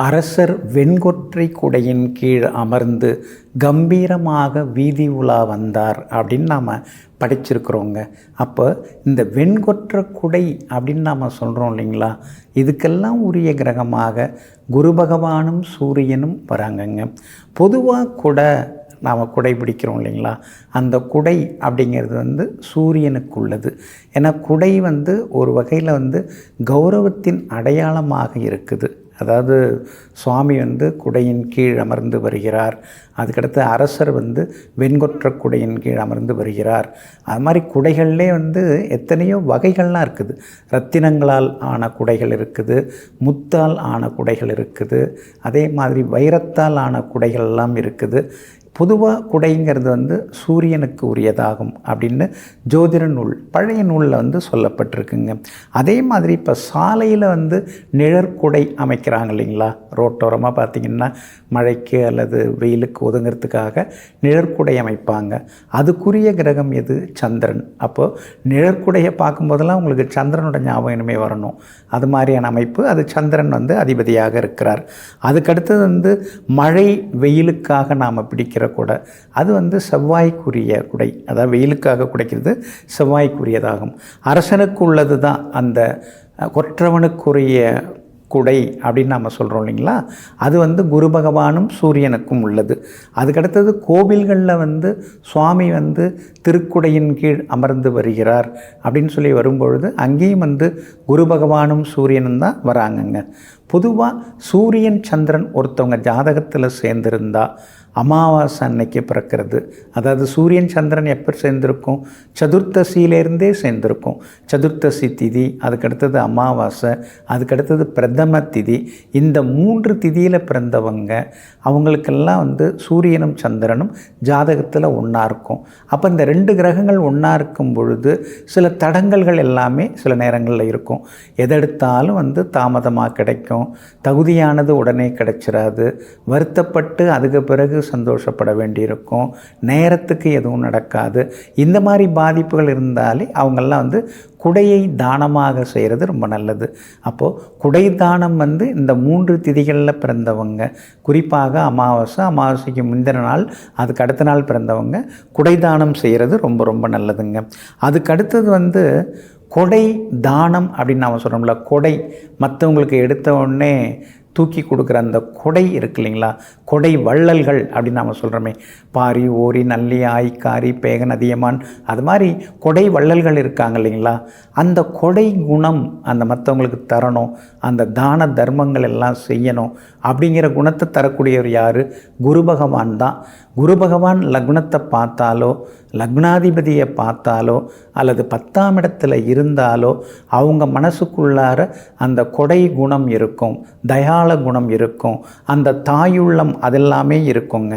அரசர் வெண்கொற்றை குடையின் கீழ் அமர்ந்து கம்பீரமாக வீதி உலா வந்தார் அப்படின்னு நாம் படிச்சிருக்கிறோங்க. அப்போ இந்த வெண்கொற்ற குடை அப்படின்னு நாம் சொல்கிறோம் இல்லைங்களா, இதுக்கெல்லாம் உரிய கிரகமாக குரு பகவானும் சூரியனும் வராங்கங்க. பொதுவாக குடை நாம் குடை பிடிக்கிறோம் இல்லைங்களா, அந்த குடை அப்படிங்கிறது சூரியனுக்கு உள்ளது. ஏன்னா குடை ஒரு வகையில் கௌரவத்தின் அடையாளமாக இருக்குது. அதாவது சுவாமி குடையின் கீழ் அமர்ந்து வருகிறார். அதுக்கடுத்து அரசர் வெண்கொற்ற குடையின் கீழ் அமர்ந்து வருகிறார். அது மாதிரி குடைகள்லே எத்தனையோ வகைகள்லாம் இருக்குது. ரத்தினங்களால் ஆன குடைகள் இருக்குது, முத்தால் ஆன குடைகள் இருக்குது, அதே மாதிரி வைரத்தால் ஆன குடைகள்லாம் இருக்குது. பொதுவாக குடைங்கிறது சூரியனுக்கு உரியதாகும் அப்படின்னு ஜோதிட நூல், பழைய நூலில் சொல்லப்பட்டிருக்குங்க. அதே மாதிரி இப்போ சாலையில் நிழற்குடை அமைக்கிறாங்க இல்லைங்களா, ரோட்டோரமாக பார்த்திங்கன்னா மழைக்கு அல்லது வெயிலுக்கு ஒதுங்கிறதுக்காக நிழற்குடை அமைப்பாங்க. அதுக்குரிய கிரகம் எது? சந்திரன். அப்போது நிழற்குடையை பார்க்கும்போதெல்லாம் உங்களுக்கு சந்திரனோட ஞாபகம் இனிமே வரணும். அது மாதிரியான அமைப்பு. அது சந்திரன் அதிபதியாக இருக்கிறார். அதுக்கடுத்தது மழை வெயிலுக்காக நாம் பிடிக்கிற குடை, அது செவ்வாய்க்குரிய குடை. அதாவது வெயிலுக்காக குடைக்கிறது செவ்வாய்க்குரியதாகும். அரசனுக்கு உள்ளது தான் அந்த கொற்றவனுக்குரிய குடை அப்படின்னு நாம் சொல்கிறோம் இல்லைங்களா, அது குரு பகவானும் சூரியனுக்கும் உள்ளது. அதுக்கடுத்தது கோவில்களில் சுவாமி திருக்குடையின் கீழ் அமர்ந்து வருகிறார் அப்படின்னு சொல்லி வரும்பொழுது அங்கேயும் குரு பகவானும் சூரியனும் தான் வராங்கங்க. பொதுவாக சூரியன் சந்திரன் ஒருத்தவங்க ஜாதகத்தில் சேர்ந்திருந்தா அமாவாசை அன்னைக்கு பிறக்கிறது. அதாவது சூரியன் சந்திரன் எப்போ சேர்ந்திருக்கும்? சதுர்த்தசியிலேருந்தே சேர்ந்திருக்கும். சதுர்த்தசி திதி, அதுக்கடுத்தது அமாவாசை, அதுக்கடுத்தது பிரதம திதி. இந்த 3 திதியில் பிறந்தவங்க அவங்களுக்கெல்லாம் சூரியனும் சந்திரனும் ஜாதகத்தில் ஒன்றா இருக்கும். அப்போ இந்த 2 கிரகங்கள் ஒன்றா இருக்கும் பொழுது சில தடங்கல்கள் எல்லாமே சில நேரங்களில் இருக்கும். எதெடுத்தாலும் தாமதமாக கிடைக்கும், தகுதியானது உடனே கிடைச்சிடாது, வருத்தப்பட்டு அதுக்கு பிறகு சந்தோஷப்பட வேண்டியிருக்கும், நேரத்துக்கு எதுவும் நடக்காது. இந்த மாதிரி பாதிப்புகள் இருந்தாலே அவங்கெல்லாம் குடையை தானமாக செய்கிறது ரொம்ப நல்லது. அப்போது குடை தானம் இந்த 3 திதிகளில் பிறந்தவங்க, குறிப்பாக அமாவாசைக்கு முந்தின நாள், அதுக்கு அடுத்த நாள் பிறந்தவங்க குடை தானம் செய்கிறது ரொம்ப ரொம்ப நல்லதுங்க. அதுக்கு அடுத்தது கொடை தானம் அப்படின்னு நாம் சொல்கிறோம்ல, கொடை மற்றவங்களுக்கு எடுத்த உடனே தூக்கி கொடுக்குற அந்த கொடை இருக்கு இல்லைங்களா, கொடை வள்ளல்கள் அப்படின்னு நாம் சொல்கிறோமே, பாரி, ஓரி, நல்லி, ஆய்க்காரி, பேகன், அதியமான், அது மாதிரி கொடை வள்ளல்கள் இருக்காங்க இல்லைங்களா, அந்த கொடை குணம் அந்த மற்றவங்களுக்கு தரணும், அந்த தான தர்மங்கள் எல்லாம் செய்யணும் அப்படிங்கிற குணத்தை தரக்கூடியவர் யார்? குரு பகவான் தான். குரு பகவான் லக்னத்தை பார்த்தாலோ, லக்னாதிபதியை பார்த்தாலோ, அல்லது 10ஆம் இடத்துல இருந்தாலோ அவங்க மனசுக்குள்ளார அந்த கொடை குணம் இருக்கும், தயாள குணம் இருக்கும், அந்த தாயுள்ளம் அதெல்லாமே இருக்குங்க.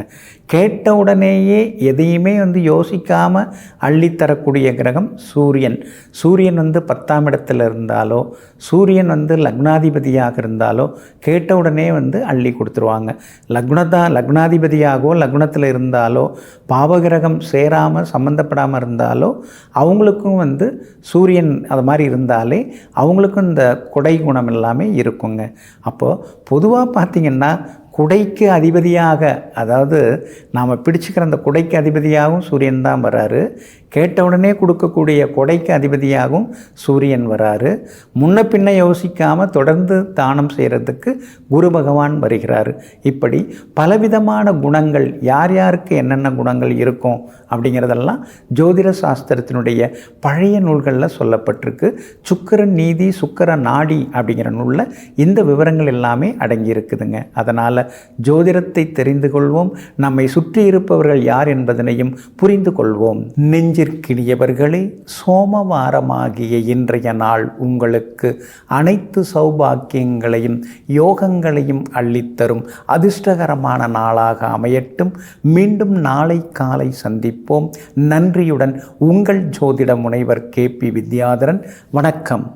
கேட்ட உடனேயே எதையுமே யோசிக்காமல் அள்ளித்தரக்கூடிய கிரகம் சூரியன். சூரியன் 10ஆம் இடத்துல இருந்தாலோ, சூரியன் லக்னாதிபதியாக இருந்தாலோ கேட்ட உடனே அள்ளி கொடுத்துருவாங்க. லக்னாதிபதியாகவோ லக்னத்தில் இருந்தாலோ, பாவகிரகம் சேராமல் சம்மந்தப்படாமல் இருந்தாலோ அவங்களுக்கும் சூரியன் அது மாதிரி இருந்தாலே அவங்களுக்கும் இந்த கொடை குணம் எல்லாமே இருக்குங்க. அப்போது பொதுவாக பார்த்திங்கன்னா குடைக்கு அதிபதியாக, அதாவது நாம் பிடிச்சிக்கிற அந்த குடைக்கு அதிபதியாகவும் சூரியன் தான் வராரு. கேட்ட உடனே கொடுக்கக்கூடிய கொடைக்கு அதிபதியாகவும் சூரியன் வராரு. முன்ன பின்ன யோசிக்காமல் தொடர்ந்து தானம் செய்கிறதுக்கு குரு பகவான் வருகிறார். இப்படி பலவிதமான குணங்கள், யார் யாருக்கு என்னென்ன குணங்கள் இருக்கும் அப்படிங்கிறதெல்லாம் ஜோதிட சாஸ்திரத்தினுடைய பழைய நூல்களில் சொல்லப்பட்டிருக்கு. சுக்கிரன் நீதி, சுக்கிர நாடி அப்படிங்கிற நூலில் இந்த விவரங்கள் எல்லாமே அடங்கி இருக்குதுங்க. அதனால் ஜோதிடத்தை தெரிந்து கொள்வோம், நம்மை சுற்றி இருப்பவர்கள் யார் என்பதனையும் புரிந்து கொள்வோம். நெஞ்சிற்கினியவர்களே, சோமவாரமாகிய இன்றைய நாள் உங்களுக்கு அனைத்து சௌபாக்கியங்களையும் யோகங்களையும் அள்ளித்தரும் அதிர்ஷ்டகரமான நாளாக அமையட்டும். மீண்டும் நாளை காலை சந்திப்போம். நன்றியுடன் உங்கள் ஜோதிட முனைவர் KP வித்யாதரன். வணக்கம்.